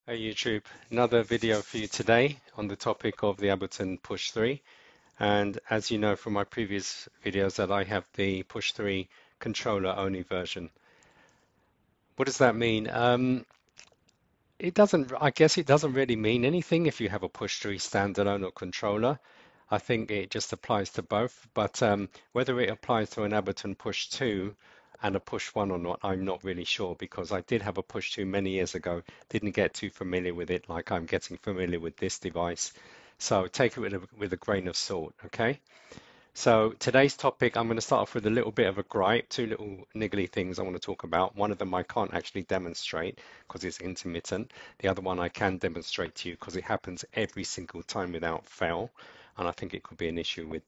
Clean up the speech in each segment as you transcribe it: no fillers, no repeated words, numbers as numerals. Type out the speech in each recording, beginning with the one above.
Hey YouTube, another video for you today on the topic of the Ableton Push 3. And as you know from my previous videos that I have the Push 3 controller only version. What does that mean? I guess it doesn't really mean anything if you have a Push 3 standalone or controller. I think it just applies to both, but whether it applies to an Ableton Push 2 and a Push 1 or not, I'm not really sure because I did have a Push 2 many years ago, didn't get too familiar with it like I'm getting familiar with this device. So take it with a grain of salt, okay? So today's topic, I'm going to start off with a little bit of a gripe, two little niggly things I want to talk about. One of them I can't actually demonstrate because it's intermittent. The other one I can demonstrate to you because it happens every single time without fail. And I think it could be an issue with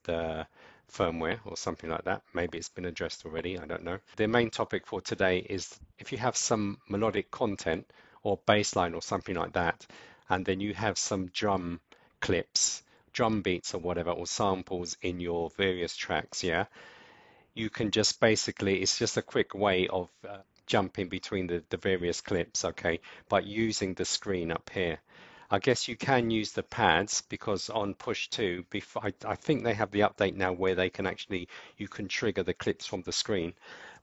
firmware or something like that. Maybe it's been addressed already, I don't know. The main topic for today is if you have some melodic content or bass line or something like that, and then you have some drum clips, drum beats or whatever, or samples in your various tracks, yeah, you can just basically, it's just a quick way of jumping between the various clips, okay, by using the screen up here. I guess you can use the pads because on push 2, before, I think they have the update now where they can actually, you can trigger the clips from the screen.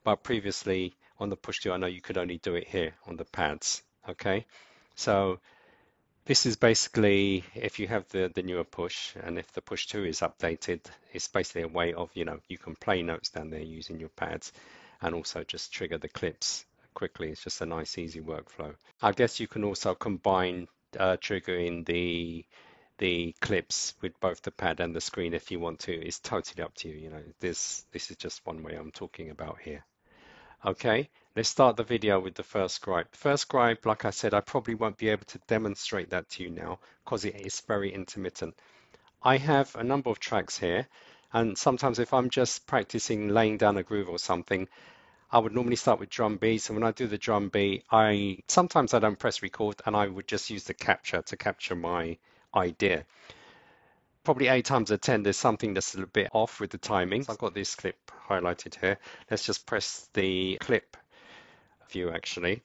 But previously on the push 2, I know you could only do it here on the pads, okay? So this is basically, if you have the newer push and if the push 2 is updated, it's basically a way of, you can play notes down there using your pads and also just trigger the clips quickly. It's just a nice, easy workflow. I guess you can also combine triggering the clips with both the pad and the screen if you want to. It's totally up to you. This is just one way I'm talking about here. Okay, let's start the video with the first gripe. First gripe, like I said, I probably won't be able to demonstrate that to you now because it is very intermittent. I have a number of tracks here, and sometimes if I'm just practicing laying down a groove or something, I would normally start with drum beats, and when I do the drum beat, sometimes I don't press record, and I would just use the capture to capture my idea. Probably 8 times out of 10, there's something that's a little bit off with the timing. I've got this clip highlighted here. Let's just press the clip view actually.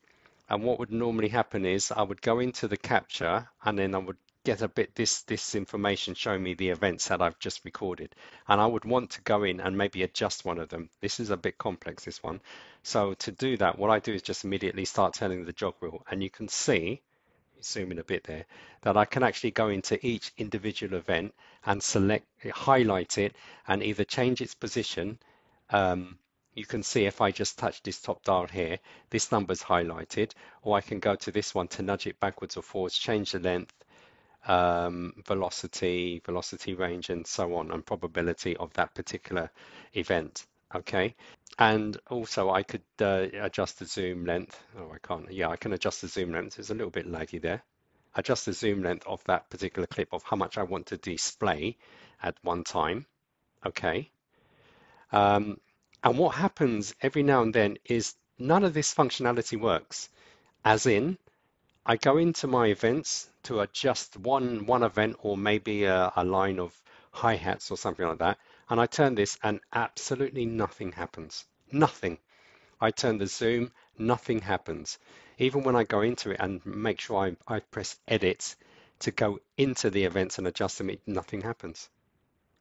And what would normally happen is I would go into the capture and then I would get a bit this information showing me the events that I've just recorded. And I would want to go in and maybe adjust one of them. This is a bit complex, this one. So to do that, what I do is just immediately start turning the jog wheel. And you can see, zoom in a bit there, that I can actually go into each individual event and highlight it and either change its position. You can see if I just touch this top dial here, this number's highlighted, or I can go to this one to nudge it backwards or forwards, change the length, velocity range, and so on, and probability of that particular event. Okay. And also I could adjust the zoom length. Oh, I can't. Yeah, I can adjust the zoom length. It's a little bit laggy there. Adjust the zoom length of that particular clip of how much I want to display at one time. Okay. Um, and what happens every now and then is none of this functionality works. As in, I go into my events to adjust one event or maybe a line of hi-hats or something like that, and I turn this and absolutely nothing happens. Nothing. I turn the zoom, nothing happens. Even when I go into it and make sure I press edit to go into the events and adjust them, nothing happens.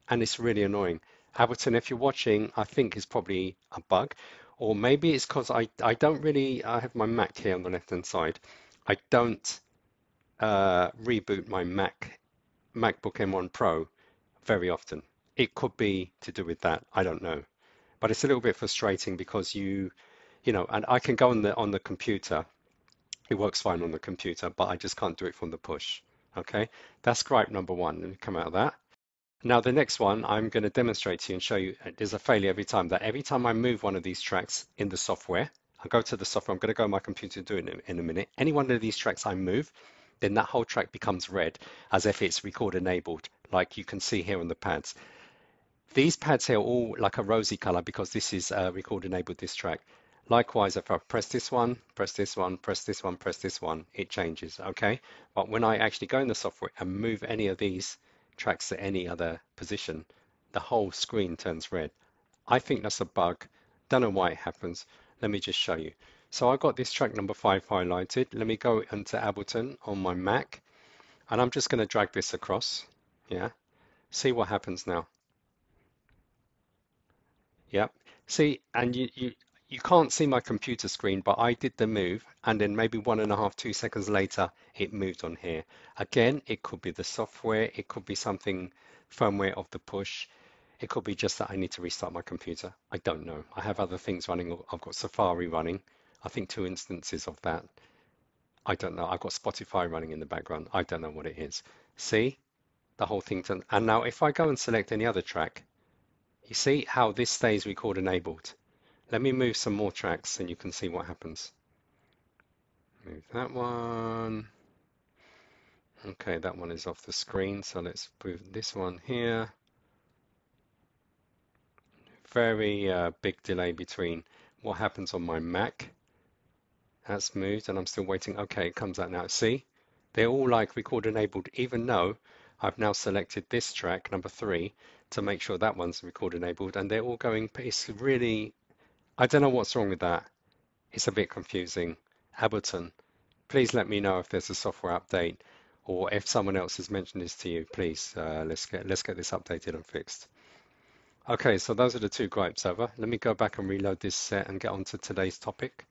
And it's really annoying. Ableton, if you're watching, I think is probably a bug, or maybe it's because I don't really, I have my Mac here on the left hand side. I don't reboot my MacBook M1 Pro very often. It could be to do with that. I don't know, but it's a little bit frustrating because and I can go on the computer. It works fine on the computer, but I just can't do it from the push. Okay, that's gripe number one. Let me come out of that. Now the next one I'm going to demonstrate to you and show you there's a failure every time that every time I move one of these tracks in the software, I go to the software, I'm going to go on my computer and do it in a minute. Any one of these tracks I move, then that whole track becomes red as if it's record enabled, like you can see here on the pads. These pads here are all like a rosy color because this is record enabled this track. Likewise, if I press this one, press this one, press this one, press this one, it changes, okay? But when I actually go in the software and move any of these tracks to any other position, the whole screen turns red. I think that's a bug. Don't know why it happens. Let me just show you. so I got this track number 5 highlighted. Let me go into Ableton on my Mac, and I'm just going to drag this across. Yeah, see what happens now. Yep. See, and you can't see my computer screen, but I did the move, and then maybe 1.5, 2 seconds later, it moved on here. Again, it could be the software, it could be something firmware of the push. It could be just that I need to restart my computer. I don't know. I have other things running. I've got Safari running. I think 2 instances of that. I don't know. I've got Spotify running in the background. I don't know what it is. See, the whole thing. And now if I go and select any other track, you see how this stays record enabled. Let me move some more tracks and you can see what happens. Move that one. Okay, that one is off the screen. So let's move this one here. Very big delay between what happens on my Mac. That's moved and I'm still waiting. Okay, it comes out now. See, they're all like record enabled, even though I've now selected this track, number 3, to make sure that one's record enabled. And they're all going, it's really, I don't know what's wrong with that. It's a bit confusing. Ableton, please let me know if there's a software update or if someone else has mentioned this to you. Please, let's get this updated and fixed. Okay, so those are the 2 gripes over. Let me go back and reload this set and get on to today's topic,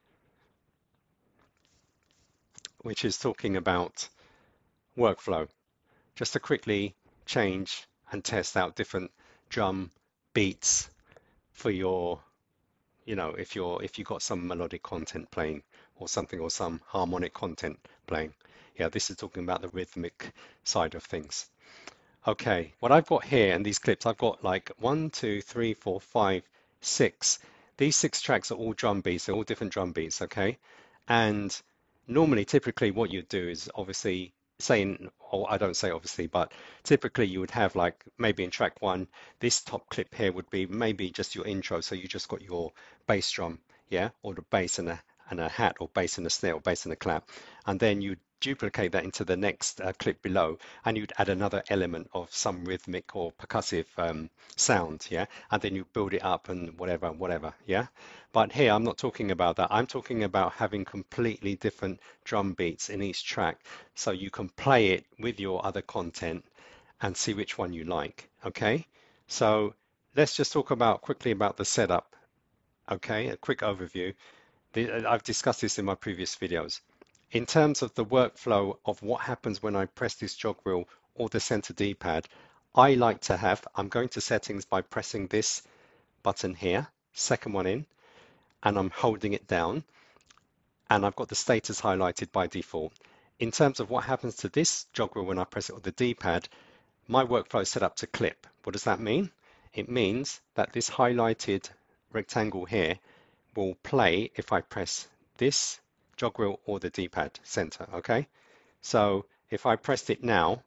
which is talking about workflow. Just to quickly change and test out different drum beats for your, if you got some melodic content playing or something, or some harmonic content playing. Yeah, this is talking about the rhythmic side of things. Okay, what I've got here in these clips, I've got like 1, 2, 3, 4, 5, 6. These 6 tracks are all drum beats, they're all different drum beats, okay? And normally, typically, what you'd do is obviously saying, or I don't say obviously, but typically you would have like maybe in track 1, this top clip here would be maybe just your intro, so you just got your bass drum, yeah, or the bass and a hat, or bass and a snare, or bass and a clap, and then you duplicate that into the next clip below, and you'd add another element of some rhythmic or percussive sound, yeah, and then you build it up and whatever, yeah. But here I'm not talking about that. I'm talking about having completely different drum beats in each track, so you can play it with your other content and see which one you like. Okay, so let's just talk about quickly about the setup. Okay, a quick overview. I've discussed this in my previous videos. In terms of the workflow of what happens when I press this jog wheel or the center D-pad, I like to have, I'm going to settings by pressing this button here, second one in, and I'm holding it down, and I've got the status highlighted by default. In terms of what happens to this jog wheel when I press it with the D-pad, my workflow is set up to clip. What does that mean? It means that this highlighted rectangle here will play if I press this jog wheel or the D-pad center, okay? So if I pressed it now,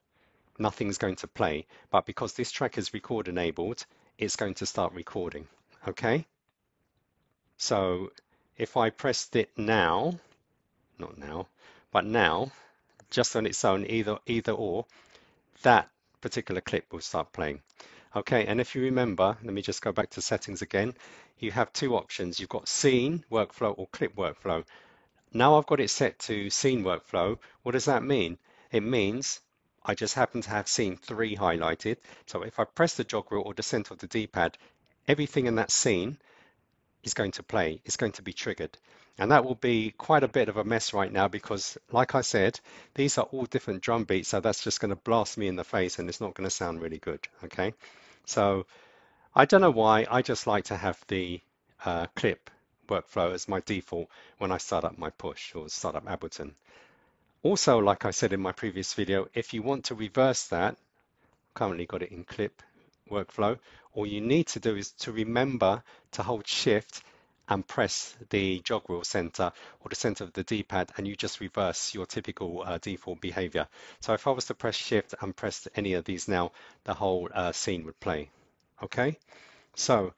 nothing's going to play, but because this track is record enabled, it's going to start recording, okay? So if I pressed it now, not now, but now, just on its own, either or, that particular clip will start playing. Okay, and if you remember, let me just go back to settings again. You have 2 options. You've got scene workflow or clip workflow. Now I've got it set to scene workflow. What does that mean? It means I just happen to have scene 3 highlighted. So if I press the jog wheel or the center of the D-pad, everything in that scene is going to play. It's going to be triggered. And that will be quite a bit of a mess right now because, like I said, these are all different drum beats. So that's just going to blast me in the face and it's not going to sound really good. Okay. So I don't know why. I just like to have the clip workflow as my default when I start up my push or start up Ableton. Also, like I said in my previous video, if you want to reverse that, currently got it in clip workflow, all you need to do is to remember to hold shift and press the jog wheel center or the center of the D-pad, and you just reverse your typical default behavior. So if I was to press shift and press any of these now, the whole scene would play. Okay, so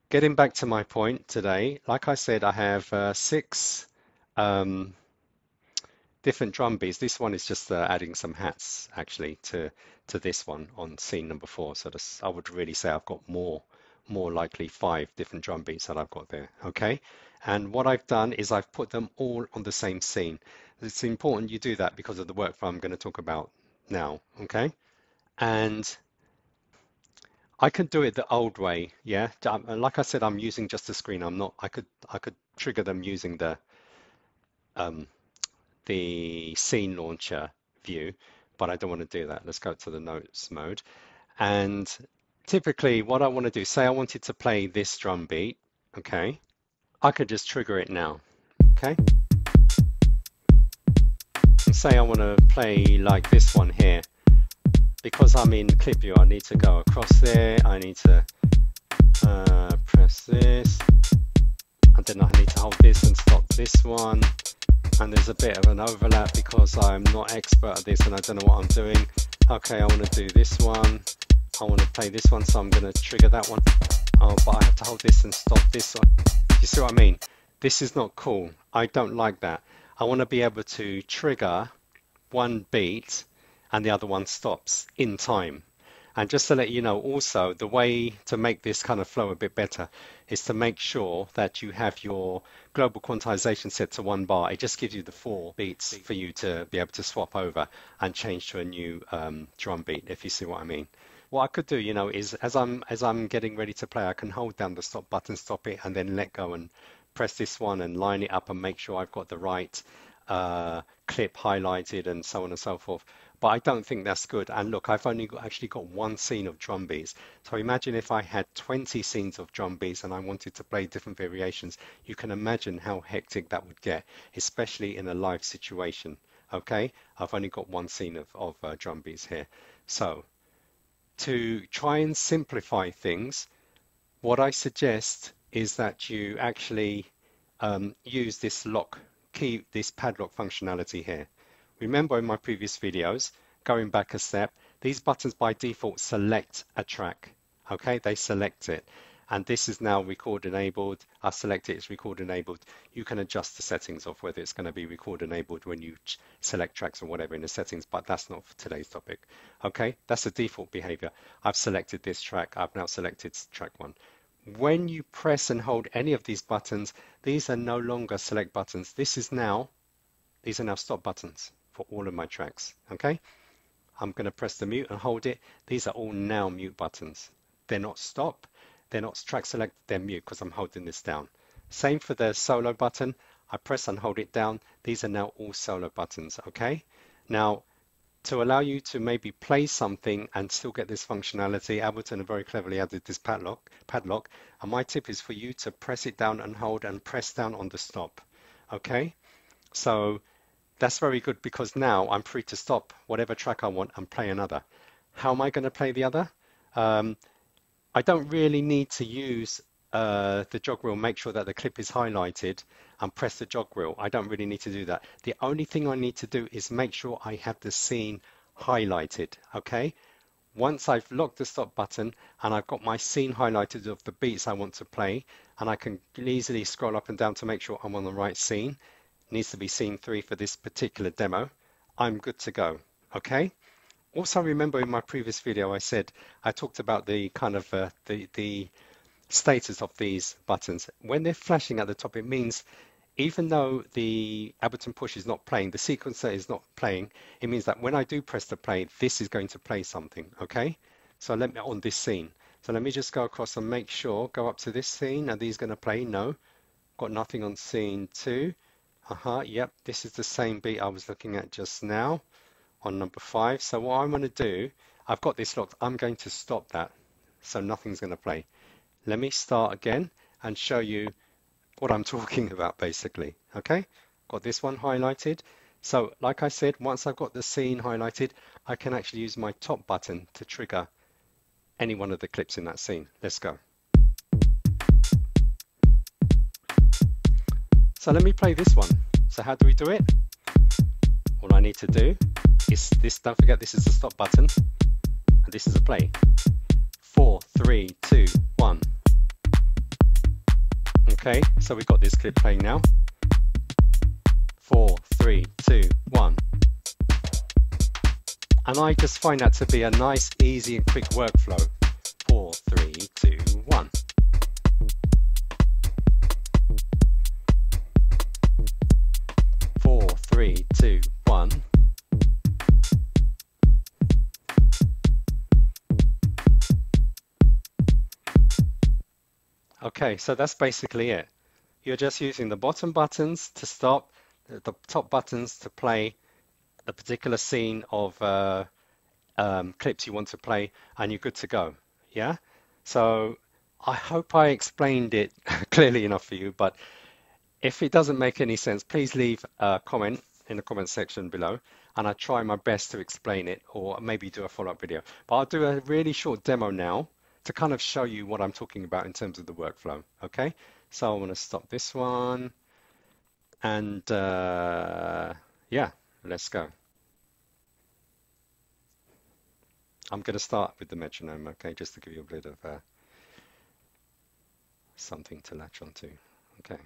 getting back to my point today, like I said, I have 6 different drum beats. This one is just adding some hats actually to this one on scene number 4. So this, I would really say I've got more more likely 5 different drum beats that I've got there, okay? And what I've done is I've put them all on the same scene. It's important you do that because of the workflow I'm going to talk about now, okay? And I could do it the old way, yeah. Like I said, I'm using just the screen. I'm not. I could trigger them using um, the scene launcher view, but I don't want to do that. Let's go to the notes mode. And typically, what I want to do, say I wanted to play this drum beat, okay? I could just trigger it now, okay? And say I want to play like this one here. Because I'm in clip view, I need to go across there. I need to press this, and then I need to hold this and stop this one. And there's a bit of an overlap because I'm not expert at this and I don't know what I'm doing. Okay, I want to do this one. I want to play this one, so I'm going to trigger that one. Oh, but I have to hold this and stop this one. You see what I mean? This is not cool. I don't like that. I want to be able to trigger one beat and the other one stops in time. And just to let you know, also, the way to make this kind of flow a bit better is to make sure that you have your global quantization set to 1 bar. It just gives you the 4 beats for you to be able to swap over and change to a new drum beat, if you see what I mean. What I could do, you know, is as I'm getting ready to play, I can hold down the stop button, stop it, and then let go and press this one and line it up and make sure I've got the right clip highlighted and so on and so forth. But I don't think that's good. And look, I've only actually got one scene of drum beats. So imagine if I had 20 scenes of drum beats and I wanted to play different variations. You can imagine how hectic that would get, especially in a live situation. Okay, I've only got one scene of drum beats here. So to try and simplify things, what I suggest is that you actually use this this padlock functionality here. Remember in my previous videos, going back a step, these buttons by default select a track. Okay, they select it. And this is now record enabled. I select it, it's record enabled. You can adjust the settings of whether it's going to be record enabled when you select tracks or whatever in the settings, but that's not for today's topic. Okay, that's the default behavior. I've selected this track. I've now selected track 1. When you press and hold any of these buttons, these are no longer select buttons. These are now stop buttons for all of my tracks. Okay, I'm going to press the mute and hold it. These are all now mute buttons. They're not stop, they're not track select, they're mute because I'm holding this down. Same for the solo button. I press and hold it down. These are now all solo buttons. Okay, now to allow you to maybe play something and still get this functionality, Ableton have very cleverly added this padlock, and my tip is for you to press it down and hold and press down on the stop. Okay, so that's very good because now I'm free to stop whatever track I want and play another. How am I going to play the other? I don't really need to use the jog wheel, make sure that the clip is highlighted and press the jog wheel. I don't really need to do that. The only thing I need to do is make sure I have the scene highlighted. Okay, once I've locked the stop button and I've got my scene highlighted of the beats I want to play, and I can easily scroll up and down to make sure I'm on the right scene. Needs to be scene 3 for this particular demo. I'm good to go. Okay, also remember in my previous video I talked about the kind of the status of these buttons. When they're flashing at the top, it means even though the Ableton push is not playing, the sequencer is not playing, it means that when I do press the play, this is going to play something. Okay, so let me on this scene. So let me just go across and make sure, go up to this scene. Are these going to play? No, got nothing on scene 2. Yep, this is the same beat I was looking at just now on number 5. So what I'm going to do, I've got this locked. I'm going to stop that, so nothing's going to play. Let me start again and show you what I'm talking about basically. Okay, got this one highlighted. So like I said, once I've got the scene highlighted, I can actually use my top button to trigger any one of the clips in that scene. Let's go. So let me play this one. So how do we do it? All I need to do is this, don't forget this is the stop button, and this is a play. 4, 3, 2, 1. Okay, so we've got this clip playing now. 4, 3, 2, 1. And I just find that to be a nice, easy and quick workflow. 4, 3, 2, 1. Okay, so that's basically it. You're just using the bottom buttons to stop, the top buttons to play the particular scene of clips you want to play, and you're good to go. Yeah? So I hope I explained it clearly enough for you, but if it doesn't make any sense, please leave a comment in the comment section below, and I'll try my best to explain it or maybe do a follow-up video. But I'll do a really short demo now to kind of show you what I'm talking about in terms of the workflow. Okay, so I want to stop this one, and yeah, let's go. I'm going to start with the metronome, okay, just to give you a bit of something to latch onto. Okay.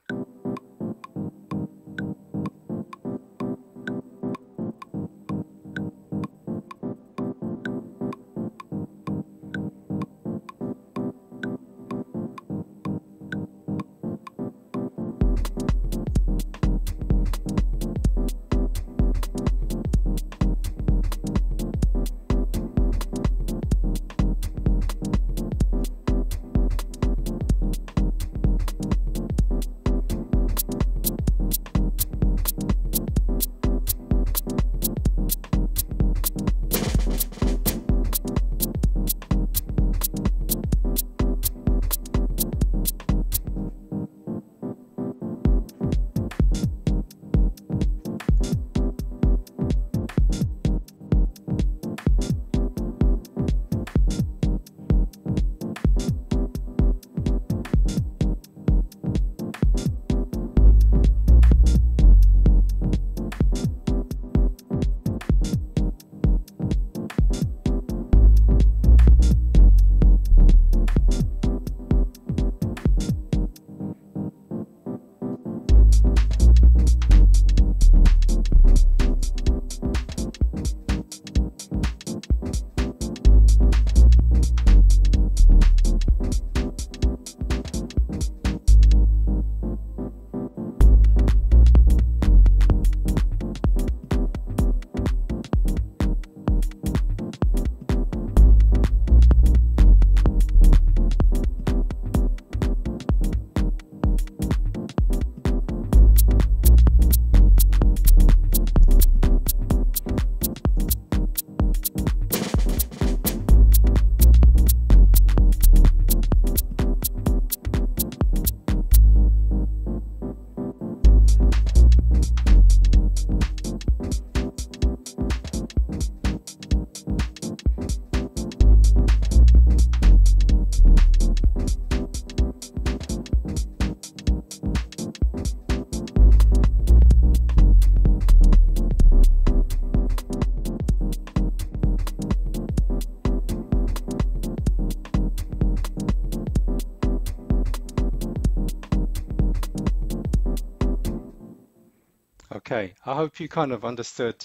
Okay, I hope you kind of understood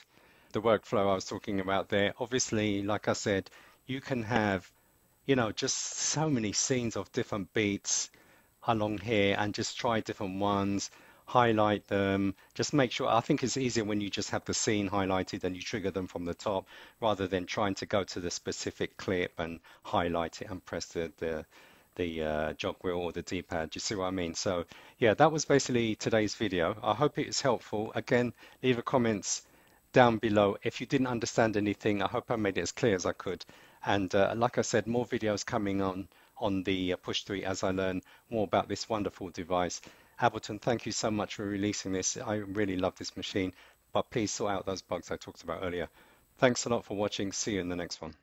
the workflow I was talking about there. Obviously, like I said, you can have, just so many scenes of different beats along here and just try different ones, highlight them. Just make sure, I think it's easier when you just have the scene highlighted and you trigger them from the top rather than trying to go to the specific clip and highlight it and press the jog wheel or the D-pad. Do you see what I mean? So yeah, that was basically today's video. I hope it is helpful. Again, leave a comments down below if you didn't understand anything. I hope I made it as clear as I could. And like I said, more videos coming on the Push 3 as I learn more about this wonderful device. Ableton, thank you so much for releasing this. I really love this machine, but please sort out those bugs I talked about earlier. Thanks a lot for watching. See you in the next one.